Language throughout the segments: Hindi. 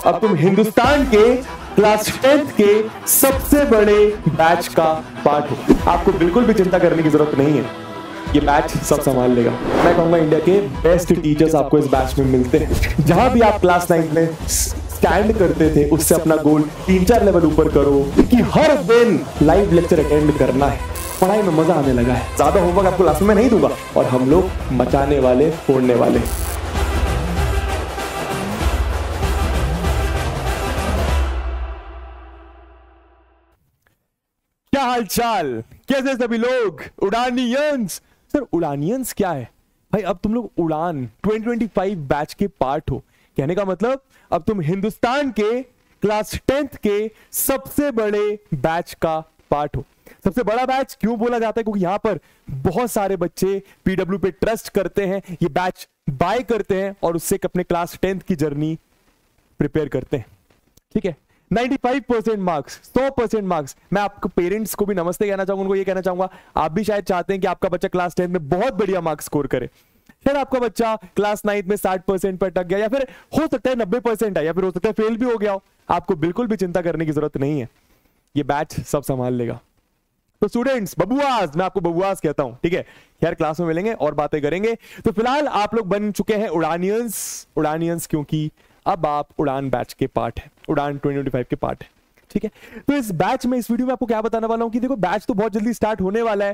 अब तुम हिंदुस्तान के क्लास 10th के सबसे बड़े बैच का पार्ट हो। आपको बिल्कुल भी चिंता करने की जरूरत नहीं है, ये बैच सब संभाल लेगा। मैं कहूंगा इंडिया के बेस्ट टीचर्स आपको इस बैच में मिलते हैं। जहां भी आप क्लास 9 में स्टैंड करते थे उससे अपना गोल 3-4 लेवल ऊपर करो कि हर दिन लाइव लेक्चर अटेंड करना है। पढ़ाई में मजा आने लगा है, ज्यादा होमवर्क आपको क्लास में नहीं दूंगा और हम लोग मचाने वाले, फोड़ने वाले। क्या हाल चाल, कैसे सभी लोग? उड़ानियंस। सर उड़ानियंस क्या है भाई? अब तुम लोग उड़ान 2025 बैच के पार्ट हो। कहने का मतलब अब तुम हिंदुस्तान के क्लास 10th के सबसे बड़े बैच का पार्ट हो। सबसे बड़ा बैच क्यों बोला जाता है? क्योंकि यहां पर बहुत सारे बच्चे पीडब्ल्यू पे ट्रस्ट करते हैं, ये बैच बाय करते हैं और उससे अपने क्लास 10th की जर्नी प्रिपेयर करते हैं। ठीक है, 95% मार्क्स, 100% मार्क्स। मैं आपको पेरेंट्स को भी नमस्ते कहना चाहूंगा, उनको ये कहना चाहूंगा आप भी शायद चाहते हैं कि आपका बच्चा क्लास 10 में बहुत बढ़िया मार्क्स स्कोर करे। फिर आपका बच्चा क्लास 9 में 60% पर अटक गया, या फिर हो सकता है 90% है, या फिर हो सकता है फेल भी हो गया हो। आपको बिल्कुल भी चिंता करने की जरूरत नहीं है, ये बैच सब संभाल लेगा। तो स्टूडेंट्स, बबुआस, मैं आपको बबुआस कहता हूं, ठीक है? खैर क्लास में मिलेंगे और बातें करेंगे। तो फिलहाल आप लोग बन चुके हैं उड़ानियंस। उड़ानियंस क्योंकि अब आप उड़ान बैच के पार्ट है, उड़ान 2025 के पार्ट है। ठीक है, तो इस बैच में, इस वीडियो में आपको क्या बताने वाला हूं कि देखो बैच तो बहुत जल्दी स्टार्ट होने वाला है,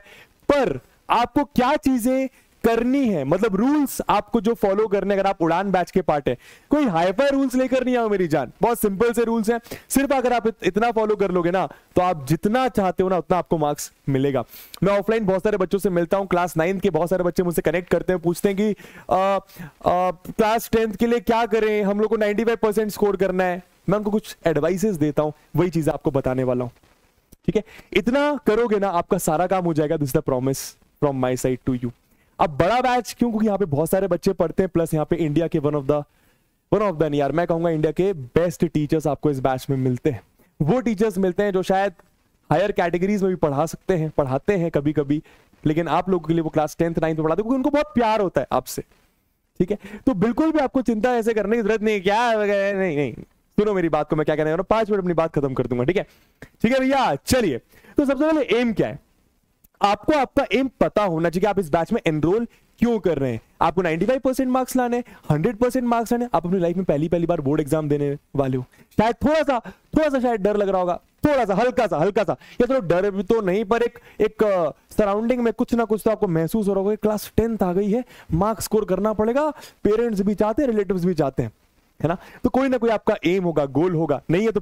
पर आपको क्या चीजें करनी है, मतलब रूल्स आपको जो फॉलो करने, अगर आप उड़ान बैच के पार्ट है। कोई हाईफाई रूल्स लेकर नहीं आओ मेरी जान, बहुत सिंपल से रूल्स हैं। सिर्फ अगर आप इतना फॉलो कर लोगे ना तो आप जितना चाहते हो ना उतना आपको मार्क्स मिलेगा। मैं ऑफलाइन बहुत सारे बच्चों से मिलता हूं, क्लास 9 के बहुत सारे बच्चे मुझसे कनेक्ट करते हैं, पूछते हैं कि क्लास 10 के लिए क्या करें, हम लोग को 95% स्कोर करना है। मैं उनको कुछ एडवाइसेस देता हूं, वही चीज आपको बताने वाला हूं। ठीक है, इतना करोगे ना आपका सारा काम हो जाएगा। This is the promise from my side to you. अब बड़ा बैच क्यों? क्योंकि यहाँ पे बहुत सारे बच्चे पढ़ते हैं, प्लस यहाँ पे इंडिया के वन ऑफ द यार मैं कहूंगा इंडिया के बेस्ट टीचर्स आपको इस बैच में मिलते हैं। वो टीचर्स मिलते हैं जो शायद हायर कैटेगरीज में भी पढ़ाते हैं कभी कभी, लेकिन आप लोगों के लिए वो क्लास 10th 9th में पढ़ाते हैं क्योंकि उनको बहुत प्यार होता है आपसे। ठीक है, तो बिल्कुल भी आपको चिंता ऐसे करने की जरूरत नहीं है। क्या नहीं, सुनो मेरी बात को, मैं क्या कहने वाला हूं, 5 मिनट अपनी बात खत्म कर दूंगा। ठीक है भैया, चलिए। तो सबसे पहले एम क्या है? आपको आपका एम पता होना चाहिए। आप इस बैच में एनरोल क्यों कर रहे हैं? आपको 95% मार्क्स लाने, 100% मार्क्स लाने। आप अपनी लाइफ में पहली बार बोर्ड एग्जाम देने वाले हो, शायद थोड़ा सा शायद डर लग रहा होगा, थोड़ा सा हल्का सा, या तो डर भी तो नहीं, पर एक सराउंडिंग में कुछ ना कुछ तो आपको महसूस हो रहा होगा। क्लास 10th आ गई है, मार्क्स स्कोर करना पड़ेगा, पेरेंट्स भी चाहते हैं, रिलेटिव्स भी चाहते हैं, है ना? तो कोई ना कोई आपका एम होगा, गोल होगा। नहीं है तो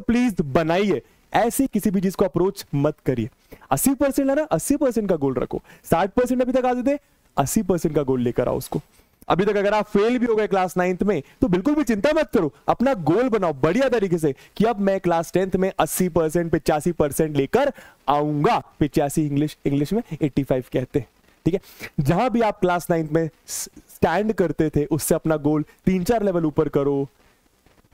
प्लीज बनाइए। ऐसी किसी भी चीज को अप्रोच मत करिए। 80% लाना, 80% का गोल रखो। 60% अभी तक आ जाते, 80% का गोल लेकर आओ उसको। अभी तक अगर आप फेल भी हो गए क्लास 9th में तो बिल्कुल भी चिंता मत करो, अपना गोल बनाओ बढ़िया तरीके से कि अब मैं क्लास 10th में 80%, 85% लेकर आऊंगा। 85 इंग्लिश में 85 कहते हैं। ठीक है, जहां भी आप क्लास 9th में स्टैंड करते थे उससे अपना गोल 3-4 लेवल ऊपर करो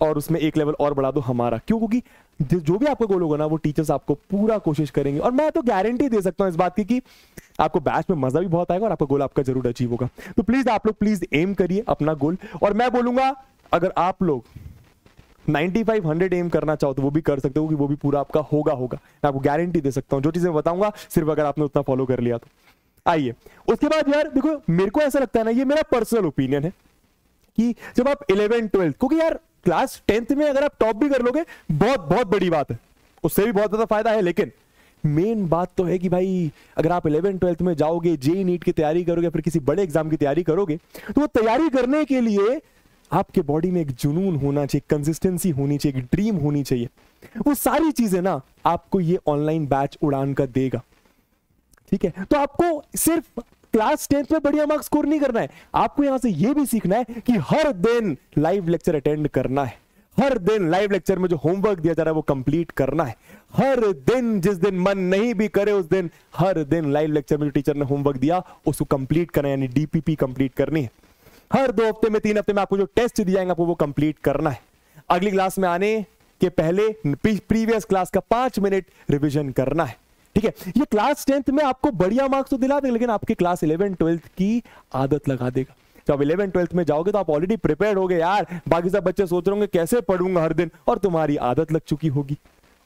और उसमें एक लेवल और बढ़ा दो हमारा। क्यों? क्योंकि जो भी आपका गोल होगा ना वो टीचर्स आपको पूरा कोशिश करेंगे, और मैं तो गारंटी दे सकता हूं इस बात की कि आपको बैच में मजा भी बहुत आएगा और आपका गोल आपका जरूर अचीव होगा। तो प्लीज आप लोग प्लीज एम करिए अपना गोल। और मैं बोलूंगा अगर आप लोग 95-100 एम करना चाहो तो वो भी कर सकते हो, कि वो भी पूरा आपका होगा। मैं आपको गारंटी दे सकता हूं, जो चीजें बताऊंगा सिर्फ अगर आपने उतना फॉलो कर लिया तो। आइए उसके बाद यार देखो, मेरे को ऐसा लगता है ना, ये मेरा पर्सनल ओपिनियन है कि जब आप 11th 12th, क्योंकि यार क्लास 10th में अगर आप टॉप भी कर लोगे बहुत बड़ी बात है, उससे भी बहुत ज्यादा फायदा है। लेकिन मेन बात तो है कि भाई अगर आप 11th 12th में जाओगे, जेईई नीट की तैयारी करोगे, फिर किसी बड़े एग्जाम की तैयारी करोगे, तो वो तैयारी करने के लिए आपके बॉडी में एक जुनून होना चाहिए, कंसिस्टेंसी होनी चाहिए, एक ड्रीम होनी चाहिए। वो सारी चीजें ना आपको ये ऑनलाइन बैच उड़ान का देगा। ठीक है, तो आपको सिर्फ क्लास 10th में बढ़िया मार्क्स स्कोर नहीं करना है, आपको यहां से यह भी सीखना है कि हर दिन लाइव लेक्चर अटेंड करना है। हर दिन लाइव लेक्चर में जो होमवर्क दिया जा रहा है वो कंप्लीट करना है। हर दिन, जिस दिन मन नहीं भी करे उस दिन, हर दिन लाइव लेक्चर में जो टीचर ने होमवर्क दिया उसको कंप्लीट करना है, यानी डीपीपी कंप्लीट करनी है। हर 2 हफ्ते में, 3 हफ्ते में आपको जो टेस्ट दिया जाएगा आपको वो कंप्लीट करना है। अगली क्लास में आने के पहले प्रीवियस क्लास का 5 मिनट रिविजन करना है। ठीक है, ये क्लास 10th में आपको बढ़िया मार्क्स तो दिला देगा, लेकिन आपके क्लास 11 12th की आदत लगा देगा। जब 11 12th में जाओगे तो आप ऑलरेडी प्रिपेयर्ड होगे यार, बाकी सब बच्चे सोच रहे होंगे कैसे पढ़ूंगा हर दिन, और तुम्हारी आदत लग चुकी होगी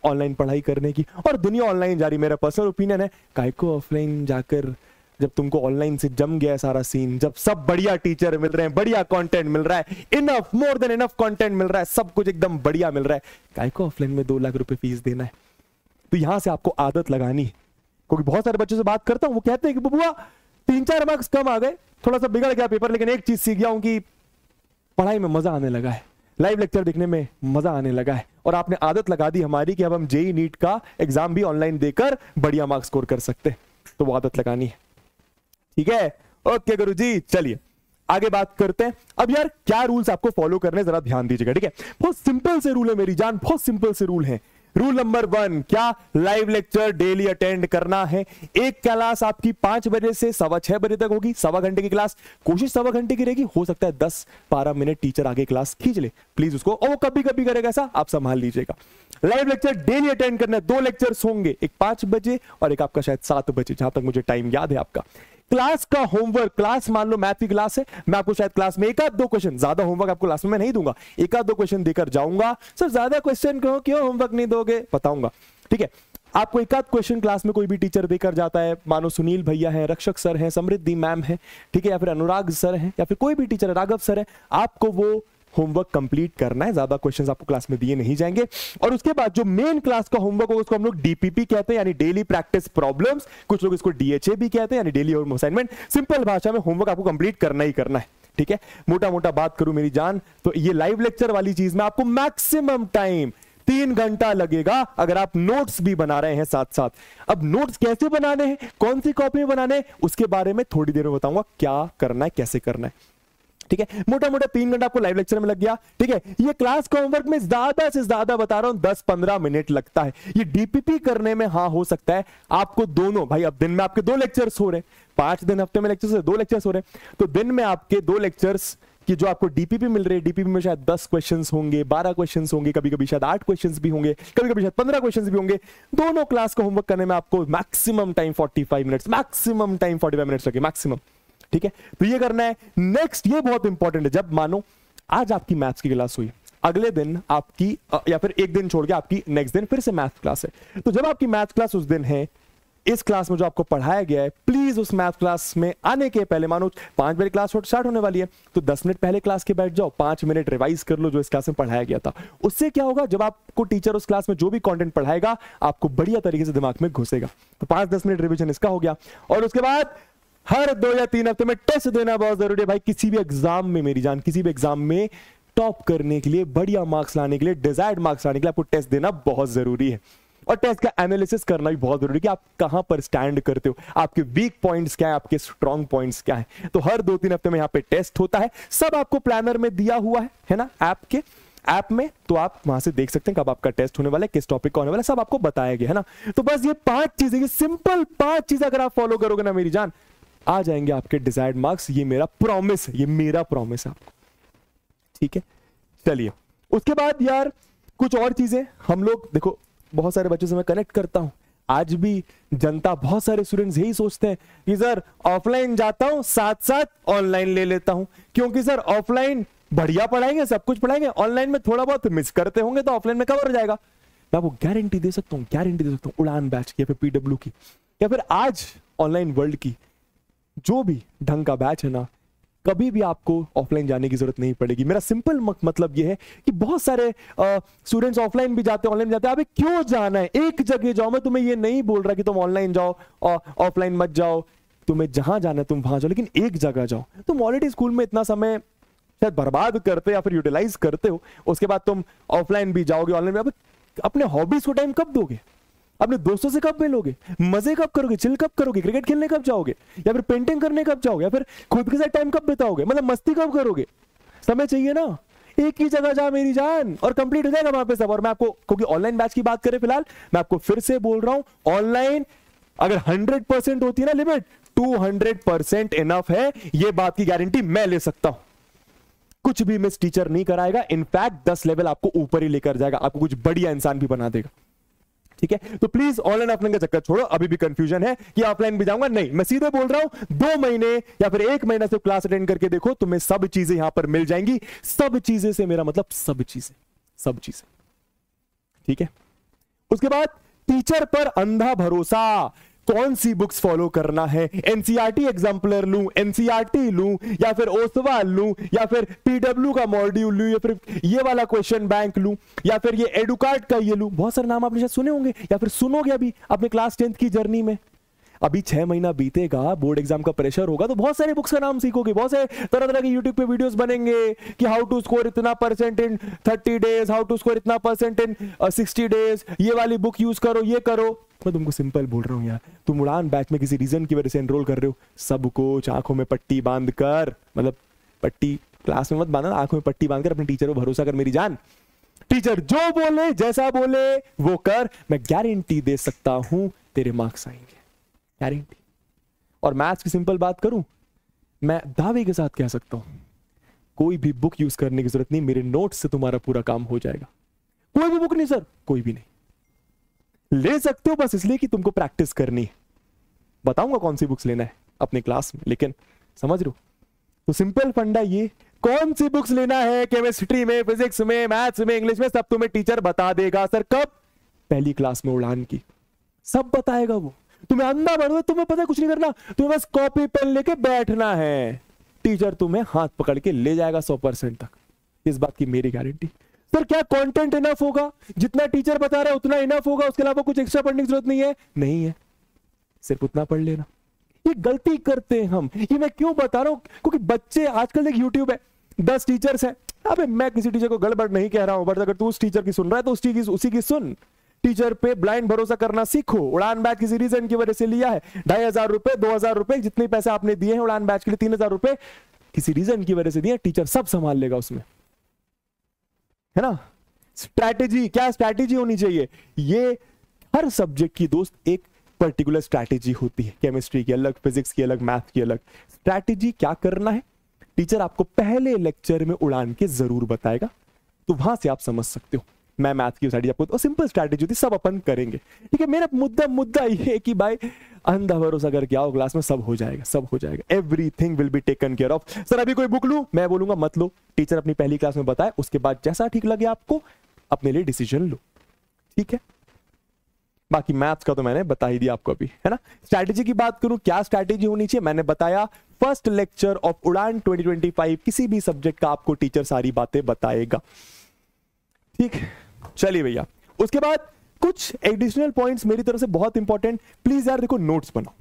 ऑनलाइन पढ़ाई करने की, और दुनिया ऑनलाइन जा रही। मेरा पर्सनल ओपिनियन है काहे को ऑफलाइन जाकर, जब तुमको ऑनलाइन से जम गया सारा सीन, जब सब बढ़िया टीचर मिल रहे हैं, बढ़िया कंटेंट मिल रहा है, enough more than enough content मिल रहा है, सब कुछ एकदम बढ़िया मिल रहा है, काहे को ऑफलाइन में 2 लाख रुपए फीस देना है। तो यहां से आपको आदत लगानी है, क्योंकि बहुत सारे बच्चों से बात करता हूं, वो कहते हैं कि बबुआ 3-4 मार्क्स कम आ गए, थोड़ा सा बिगड़ गया पेपर, लेकिन एक चीज सीख गया हूं कि पढ़ाई में मजा आने लगा है, लाइव लेक्चर देखने में मजा आने लगा है, और आपने आदत लगा दी हमारी कि अब हम जेई नीट का एग्जाम भी ऑनलाइन देकर बढ़िया मार्क्स स्कोर कर सकते हैं। तो वो आदत लगानी है, ठीक है। ओके गुरुजी, चलिए आगे बात करते हैं। अब यार क्या रूल्स आपको फॉलो करने, जरा ध्यान दीजिएगा, ठीक है। बहुत सिंपल से रूल है मेरी जान, बहुत सिंपल से रूल है। रूल नंबर 1, क्या लाइव लेक्चर डेली अटेंड करना है। एक क्लास आपकी 5 बजे से 6:15 बजे तक होगी, 1.25 घंटे की क्लास, कोशिश 1.25 घंटे की रहेगी, हो सकता है 10-12 मिनट टीचर आगे क्लास खींच ले, प्लीज उसको, और वो कभी कभी करेगा ऐसा, आप संभाल लीजिएगा। लाइव लेक्चर डेली अटेंड करना है, 2 लेक्चर्स होंगे, एक 5 बजे और एक आपका शायद 7 बजे, जहां तक मुझे टाइम याद है आपका। क्लास का होमवर्क, क्लास मान लो मैथ की क्लास है, मैं आपको शायद क्लास में 1-2 क्वेश्चन, ज्यादा होमवर्क आपको क्लास में मैं नहीं दूंगा, 1-2 क्वेश्चन देकर जाऊंगा। सर ज्यादा क्वेश्चन क्यों होमवर्क नहीं दोगे, बताऊंगा, ठीक है। आपको 1-2 क्वेश्चन क्लास में कोई भी टीचर देकर जाता है, मानो सुनील भैया है, रक्षक सर है, समृद्धि मैम है, ठीक है, या फिर अनुराग सर है, या फिर कोई भी टीचर है, राघव सर है, आपको वो होमवर्क कंप्लीट करना है, ज्यादा क्वेश्चंस आपको क्लास में दिए नहीं जाएंगे। और उसके बाद जो मेन क्लास का होमवर्क होगा उसको हम लोग डीपीपी कहते हैं, यानी डेली प्रैक्टिस प्रॉब्लम्स, कुछ लोग इसको डीएचए भी कहते हैं, यानी डेली होम असाइनमेंट। सिंपल भाषा में होमवर्क आपको कंप्लीट करना ही करना है, ठीक है। मोटा मोटा बात करूं मेरी जान, तो ये लाइव लेक्चर वाली चीज में आपको मैक्सिमम टाइम 3 घंटा लगेगा, अगर आप नोट्स भी बना रहे हैं साथ साथ। अब नोट्स कैसे बनाने हैं, कौन सी कॉपी में बनाने हैं, उसके बारे में थोड़ी देर में बताऊंगा, क्या करना है, कैसे करना है, ठीक है। मोटा मोटा 3 घंटा आपको लाइव लेक्चर में लग गया, ठीक है। ये क्लास का होमवर्क में ज्यादा से ज्यादा बता रहा हूं 10-15 मिनट लगता है। ये डीपीपी करने में हाँ हो सकता है आपको दोनों, भाई अब दिन में आपके 2 लेक्चर्स हो रहे हैं, 5 दिन हफ्ते में लेक्चर्स, 2 लेक्चर्स हो रहे हैं, तो दिन में आपके 2 लेक्चर्स कि जो आपको डीपीपी मिल रही है, डीपीपी में शायद 10 क्वेश्चंस होंगे, 12 क्वेश्चंस होंगे, कभी कभी शायद 8 क्वेश्चंस भी होंगे, कभी कभी शायद 15 क्वेश्चंस भी होंगे। दोनों क्लास का होमवर्क करने में आपको maximum time 45 minutes, maximum time 45 minutes लगे, मैक्सिमम, ठीक है। तो ये करना है। नेक्स्ट, ये बहुत इंपॉर्टेंट है, जब मानो आज आपकी मैथ्स की क्लास हुई, अगले दिन आपकी या फिर एक दिन छोड़ के आपकी नेक्स्ट दिन फिर से मैथ क्लास है, तो जब आपकी मैथ क्लास उस दिन है, इस क्लास में जो आपको पढ़ाया गया है, प्लीज उस मैथ क्लास में आने के पहले, मानो 5 बजे क्लास स्टार्ट होने वाली है, तो 10 मिनट पहले क्लास के बैठ जाओ, 5 मिनट रिवाइज कर लो जो इस क्लास में पढ़ाया गया था। उससे क्या होगा, जब आपको टीचर उस क्लास में जो भी कंटेंट पढ़ाएगा आपको बढ़िया तरीके से दिमाग में घुसेगा। तो 5-10 मिनट रिविजन इसका हो गया। और उसके बाद हर 2 या 3 हफ्ते में टेस्ट देना बहुत जरूरी है भाई। किसी भी एग्जाम में मेरी जान, किसी भी एग्जाम में टॉप करने के लिए, बढ़िया मार्क्स लाने के लिए, डिजायर्ड मार्क्स लाने के लिए आपको टेस्ट देना बहुत जरूरी है। और टेस्ट का एनालिसिस करना भी बहुत जरूरी है कि आप कहां पर स्टैंड करते हो, आपके वीक पॉइंट्स क्या है, आपके स्ट्रॉन्ग पॉइंट्स क्या है। तो हर 2-3 हफ्ते में यहां पे टेस्ट होता है, सब आपको प्लानर में दिया हुआ है ना, ऐप में, तो आप वहां से देख सकते हैं कब आपका टेस्ट होने वाला है, किस टॉपिक का होने वाला है, सब आपको बताया गया है ना। तो बस ये 5 चीजें, ये सिंपल 5 चीजें अगर आप फॉलो करोगे ना मेरी जान, आ जाएंगे आपके डिजायर्ड मार्क्स। ये मेरा प्रॉमिस है, ये मेरा प्रॉमिस है आपको, ठीक है। चलिए उसके बाद यार कुछ और चीजें हम लोग, देखो बहुत सारे बच्चों से मैं कनेक्ट करता हूं, आज भी जनता, बहुत सारे स्टूडेंट्स यही सोचते हैं कि सर ऑफलाइन जाता हूं, साथ साथ ऑनलाइन ले लेता हूं, क्योंकि सर ऑफलाइन बढ़िया पढ़ाएंगे, सब कुछ पढ़ाएंगे, ऑनलाइन में थोड़ा बहुत मिस करते होंगे तो ऑफलाइन में कवर हो जाएगा। मैं आपको गारंटी दे सकता हूं, उड़ान बैच की या फिर पीडब्ल्यू की या फिर आज ऑनलाइन वर्ल्ड की जो भी ढंग का बैच है ना, कभी भी आपको ऑफलाइन जाने की जरूरत नहीं पड़ेगी। मेरा सिंपल मतलब यह है कि बहुत सारे स्टूडेंट्स ऑफलाइन भी जाते हैं, ऑनलाइन जाते हैं। अबे क्यों जाना है, एक जगह जाओ। मैं तुम्हें ये नहीं बोल रहा कि तुम ऑनलाइन जाओ और ऑफलाइन मत जाओ, तुम्हें जहां जाना है तुम वहां जाओ, लेकिन एक जगह जाओ। तुम ऑलरेडी स्कूल में इतना समय शायद बर्बाद करते या फिर यूटिलाइज करते हो, उसके बाद तुम ऑफलाइन भी जाओगे, ऑनलाइन भी। अपने हॉबीज को टाइम कब दोगे, अपने दोस्तों से कब मिलोगे, मजे कब करोगे, चिल कब करोगे, क्रिकेट खेलने कब जाओगे, या फिर पेंटिंग करने कब जाओगे, या फिर खुद के साथ टाइम कब बिताओगे, मतलब मस्ती कब करोगे। समय चाहिए ना, एक ही जगह जा मेरी जान और कंप्लीट हो जाएगा वहां पे सब। और मैं आपको, क्योंकि ऑनलाइन बैच की बात करें फिलहाल, मैं आपको फिर से बोल रहा हूं, ऑनलाइन अगर 100% होती है ना लिमिट, 200% इनफ है। ये बात की गारंटी मैं ले सकता हूं। कुछ भी मिस टीचर नहीं कराएगा, इनफैक्ट 10 लेवल आपको ऊपर ही लेकर जाएगा, आपको कुछ बढ़िया इंसान भी बना देगा। ठीक है, तो प्लीज ऑनलाइन ऑफलाइन का चक्कर छोड़ो। अभी भी कंफ्यूजन है कि ऑफलाइन भी जाऊंगा, नहीं, मैं सीधे बोल रहा हूं 2 महीने या फिर 1 महीना से क्लास अटेंड करके देखो, तुम्हें सब चीजें यहां पर मिल जाएंगी। सब चीजें से मेरा मतलब सब चीजें, ठीक है। उसके बाद टीचर पर अंधा भरोसा। कौन सी बुक्स फॉलो करना है? एनसीईआरटी एग्जाम्पलर लूं, एनसीईआरटी लूं, या फिर ओसवाल लूं, या फिर पीडब्ल्यू का मॉड्यूल लूं, या फिर ये वाला क्वेश्चन बैंक लूं, या फिर ये एडुकार्ट का ये लूं? बहुत सारे नाम आपने शायद सुने होंगे या फिर सुनोगे अभी अपने क्लास 10th की जर्नी में। अभी 6 महीना बीतेगा, बोर्ड एग्जाम का प्रेशर होगा, तो बहुत सारे बुक्स का नाम सीखोगे, बहुत सारे तरह तरह के यूट्यूब पे वीडियोस बनेंगे कि हाउ टू स्कोर इतना % इन 30 डेज, हाउ टू स्कोर इतना % इन 60 डेज, ये वाली बुक यूज करो, ये करो। मैं तुमको सिंपल बोल रहा हूं यार, तुम उड़ान बैच में किसी रीजन की वजह से एनरोल कर रहे हो, सब कुछ आंखों में पट्टी बांध कर, मतलब पट्टी क्लास में मत बांधना, आंखों में पट्टी बांधकर अपने टीचर पर भरोसा कर मेरी जान। टीचर जो बोले, जैसा बोले वो कर, मैं गारंटी दे सकता हूं तेरे मार्क्स आएंगे, गारंटी। और मैथ्स की सिंपल बात करूं, मैं दावे के साथ कह सकता हूं, कोई भी बुक यूज करने की जरूरत नहीं, मेरे नोट्स से तुम्हारा पूरा काम हो जाएगा। कोई भी बुक नहीं सर, कोई भी नहीं, ले सकते हो बस इसलिए कि तुमको प्रैक्टिस करनी है। बताऊंगा कौन सी बुक्स लेना है अपने क्लास में, लेकिन समझ लो तो सिंपल फंडा ये, कौन सी बुक्स लेना है केमिस्ट्री में, फिजिक्स में, मैथ्स में, इंग्लिश में, सब तुम्हें टीचर बता देगा। सर कब? पहली क्लास में उड़ान की, सब बताएगा वो। तुम्हें अंधा बनो, तुम्हें पता है कुछ नहीं करना, तुम्हें बस कॉपी पेन लेके बैठना है, टीचर तुम्हें हाथ पकड़ के ले जाएगा 100% तक, इस बात की मेरी गारंटी। सर क्या कंटेंट इनफ होगा? जितना टीचर बता रहा है उतना इनफ होगा, उसके अलावा कुछ एक्स्ट्रा पढ़ने की जरूरत नहीं है? नहीं है, सिर्फ उतना पढ़ लेना। ये गलती करते हैं हम, ये मैं क्यों बता रहा हूं, क्योंकि बच्चे आजकल एक यूट्यूब है, 10 टीचर्स हैं। अबे मैं किसी टीचर को गड़बड़ नहीं कह रहा हूं, बट अगर तू उस टीचर की सुन रहा है तो उसी की सुन। टीचर पे ब्लाइंड भरोसा करना सीखो। उड़ान बैच किसी रीजन की वजह से लिया है, 2500 रुपए, 2000 रुपए, जितने पैसे आपने दिए हैं उड़ान बैच के लिए, 3000 रुपए किसी रीजन की वजह से दिए, टीचर सब संभाल लेगा उसमें, है ना। स्ट्रैटेजी, क्या स्ट्रैटेजी होनी चाहिए? ये हर सब्जेक्ट की दोस्त एक पर्टिकुलर स्ट्रैटेजी होती है, केमिस्ट्री की अलग, फिजिक्स की अलग, मैथ की अलग। स्ट्रैटेजी क्या करना है टीचर आपको पहले लेक्चर में उड़ान के जरूर बताएगा, तो वहां से आप समझ सकते हो। मैं मैथ की स्ट्रैटेजी आपको, सिंपल स्ट्रैटेजी होती है, सब अपन करेंगे, ठीक है। मेरा मुद्दा ये है कि भाई अंधा भरोसा करके आओ क्लास में, सब हो जाएगा, सब हो जाएगा, everything will be taken care of. Sir अभी कोई बुक लूं? मैं बोलूंगा मत लो, टीचर अपनी पहली क्लास में बताए, उसके बाद जैसा ठीक लगे आपको अपने लिए डिसीजन लो, ठीक है। बाकी मैथ्स का तो मैंने बता ही दिया आपको अभी, है ना। स्ट्रैटेजी की बात करूं, क्या स्ट्रैटेजी होनी चाहिए, मैंने बताया फर्स्ट लेक्चर ऑफ उड़ान 2025, किसी भी सब्जेक्ट का आपको टीचर सारी बातें बताएगा, ठीक है। चलिए भैया, उसके बाद कुछ एडिशनल पॉइंट्स मेरी तरफ से बहुत इंपॉर्टेंट, प्लीज यार देखो, नोट्स बनाओ,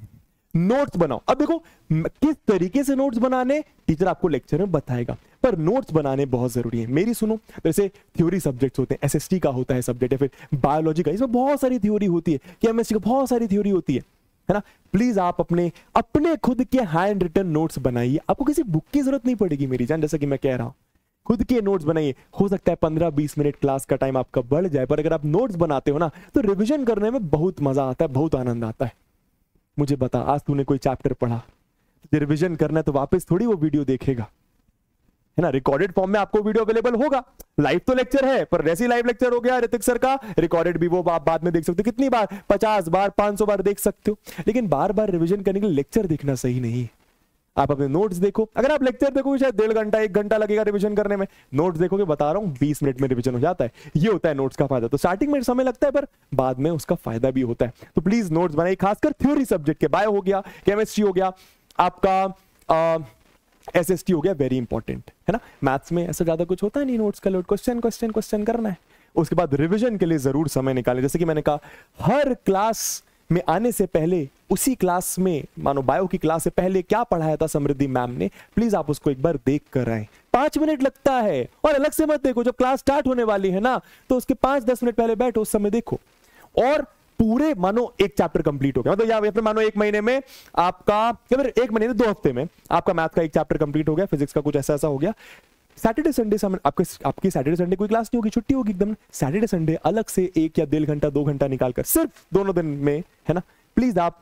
नोट्स बनाओ। अब देखो किस तरीके से नोट्स बनाने टीचर आपको लेक्चर में बताएगा, पर नोट्स बनाने बहुत जरूरी है। मेरी सुनो, जैसे थ्योरी सब्जेक्ट्स होते हैं, एसएसटी का होता है सब्जेक्ट, या फिर बायोलॉजी का, इसमें बहुत सारी थ्योरी होती है, केमिस्ट्री का बहुत सारी थ्योरी होती है ना। प्लीज आप अपने खुद के हैंड रिटन नोट्स बनाइए, आपको किसी बुक की जरूरत नहीं पड़ेगी मेरी जान, जैसा कि मैं कह रहा हूं, खुद के नोट्स बनाइए। हो सकता है 15-20 मिनट क्लास का टाइम आपका बढ़ जाए, पर अगर आप नोट्स बनाते हो ना तो रिवीजन करने में बहुत मजा आता है, बहुत आनंद आता है। मुझे बता, आज तूने कोई चैप्टर पढ़ा, रिवीजन करना है तो वापस थोड़ी वो वीडियो देखेगा, है ना। रिकॉर्डेड फॉर्म में आपको वीडियो अवेलेबल होगा, लाइव तो लेक्चर है, पर जैसे लाइव लेक्चर हो गया ऋतिक सर का, रिकॉर्डेड भी वो आप बाद में देख सकते हो, कितनी बार, 50 बार, 500 बार देख सकते हो, लेकिन बार बार रिवीजन करने के लिए लेक्चर देखना सही नहीं है। आप अपने नोट्स देखो, अगर आप लेक्चर देखोगे शायद 1.5 घंटा 1 घंटा लगेगा रिवीजन करने में, नोट्स देखोगे बता रहा हूं 20 मिनट में रिवीजन हो जाता है। ये होता है नोट्स का फायदा। तो स्टार्टिंग में समय लगता है, पर बाद में उसका फायदा भी होता है। तो प्लीज नोट्स बनाइए, खासकर थ्योरी सब्जेक्ट के, बायो हो गया, केमिस्ट्री हो गया, आपका एसएसटी हो गया, वेरी इंपॉर्टेंट है ना। मैथ्स में ऐसा ज्यादा कुछ होता है नहीं, नोट्स का लोड क्वेश्चन करना है, उसके बाद रिवीजन के लिए जरूर समय निकालें। जैसे कि मैंने कहा, हर क्लास में आने से पहले, उसी क्लास में, मानो बायो की क्लास से पहले क्या पढ़ाया था समृद्धि मैम ने, प्लीज आप उसको एक बार देख कर आए। 5 मिनट लगता है, और अलग से मत देखो, जब क्लास स्टार्ट होने वाली है ना तो उसके 5-10 मिनट पहले बैठो, उस समय देखो। और पूरे मानो एक चैप्टर कंप्लीट हो गया, मतलब या फिर मानो 1 महीने में आपका, या फिर 1 महीने 2 हफ्ते में आपका मैथ का एक चैप्टर कंप्लीट हो गया, फिजिक्स का कुछ ऐसा हो गया। सैटरडे संडे आपकी सैटरडे संडे कोई क्लास नहीं होगी, छुट्टी होगी एकदम। सैटरडे संडे अलग से 1 या 1.5 घंटा 2 घंटा निकालकर, सिर्फ दोनों दिन में, है ना, प्लीज आप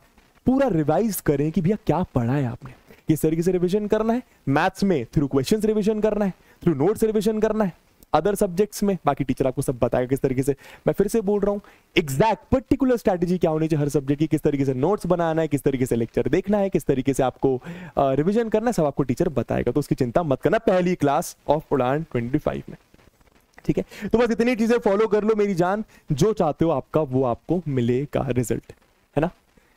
पूरा रिवाइज करें कि भैया क्या पढ़ा है आपने, किस तरीके से रिवीजन करना है। मैथ्स में थ्रू क्वेश्चंस रिवीजन करना है, थ्रू नोट्स रिवीजन करना है, अदर सब्जेक्ट्स में बाकी टीचर आपको सब बताएगा किस तरीके से। मैं फिर से बोल रहा हूँ, एग्जैक्ट पर्टिकुलर स्ट्रैटेजी क्या होनी चाहिए हर सब्जेक्ट की, किस तरीके से नोट्स बनाना है, किस तरीके से लेक्चर देखना है, किस तरीके से आपको रिविजन करना है, सब आपको टीचर बताएगा। तो उसकी चिंता मत करना पहली क्लास ऑफ उड़ान 25 में, ठीक है। तो बस इतनी चीजें फॉलो कर लो मेरी जान, जो चाहते हो आपका वो आपको मिलेगा रिजल्ट, है ना।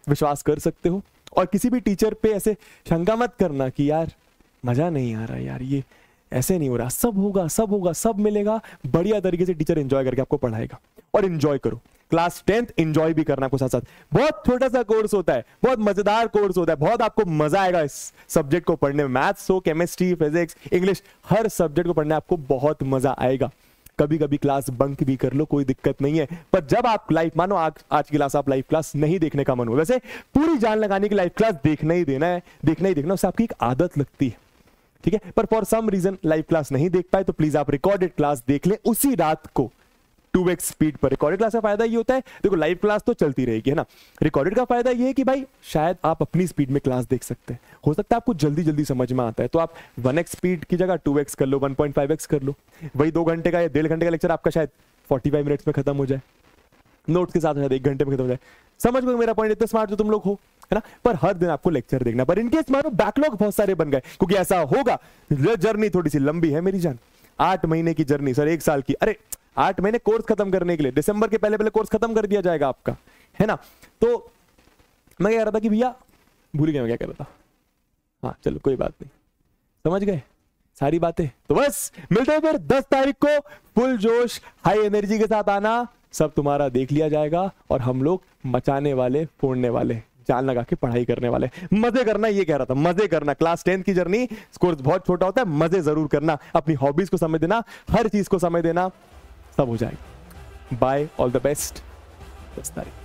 विश्वास कर सकते हो। और किसी भी टीचर पे ऐसे शंका मत करना कि यार मजा नहीं आ रहा यार, ये ऐसे नहीं हो रहा, सब होगा सब होगा सब मिलेगा। बढ़िया तरीके से टीचर एंजॉय करके आपको पढ़ाएगा और एंजॉय करो। क्लास 10th एंजॉय भी करना आपको साथ साथ। बहुत छोटा सा कोर्स होता है, बहुत मजेदार कोर्स होता है, बहुत आपको मजा आएगा इस सब्जेक्ट को पढ़ने में। मैथ्स हो, केमिस्ट्री, फिजिक्स, इंग्लिश, हर सब्जेक्ट को पढ़ने आपको बहुत मजा आएगा। कभी कभी क्लास बंक भी कर लो, कोई दिक्कत नहीं है। पर जब आप लाइव, मानो आज की क्लास आप लाइव क्लास नहीं देखने का मन हो, वैसे पूरी जान लगाने की लाइव क्लास देखना ही देना है, देखना ही देखना, उससे आपकी एक आदत लगती है, ठीक है। पर for some reason live class नहीं देख पाए तो प्लीज आप रिकॉर्डेड क्लास देख लें उसी रात को 2x स्पीड पर। रिकॉर्डेड क्लास का फायदा ये होता है, देखो लाइव क्लास तो चलती रहेगी, है ना। रिकॉर्डेड का फायदा ये है कि भाई शायद आप अपनी स्पीड में क्लास देख सकते हैं, हो सकता है आपको जल्दी जल्दी समझ में आता है, तो आप 1x स्पीड की जगह 2x कर लो, 1.5x कर लो। वही 2 घंटे का या 1.5 घंटे का लेक्चर आपका शायद 45 मिनट्स में खत्म हो जाए, नोट्स के साथ शायद 1 घंटे में खत्म हो जाए। समझ में मेरा पॉइंट, इतने स्मार्ट जो तुम लोग हो, है ना। पर हर दिन आपको लेक्चर देखना। पर इनकेस मानो बैकलॉग बहुत सारे बन गए, क्योंकि ऐसा होगा, जर्नी थोड़ी सी लंबी है मेरी जान, 8 महीने की जर्नी, सर 1 साल की, अरे 8 महीने कोर्स खत्म करने के लिए, दिसंबर के पहले पहले कोर्स खत्म कर दिया जाएगा आपका, है ना। तो मैं कह रहा था कि भैया भूल गया मैं क्या कह रहा था, हाँ चलो कोई बात नहीं, समझ गए सारी बातें। तो बस मिलते हैं फिर 10 तारीख को, फुल जोश हाई एनर्जी के साथ आना, सब तुम्हारा देख लिया जाएगा और हम लोग मचाने वाले, फोड़ने वाले, जान लगा के पढ़ाई करने वाले, मजे करना, ये कह रहा था, मजे करना। क्लास 10th की जर्नी, कोर्स बहुत छोटा होता है, मजे जरूर करना, अपनी हॉबीज को समय देना, हर चीज को समय देना, सब हो जाएगा। बाय, ऑल द बेस्ट, 10 तारीख।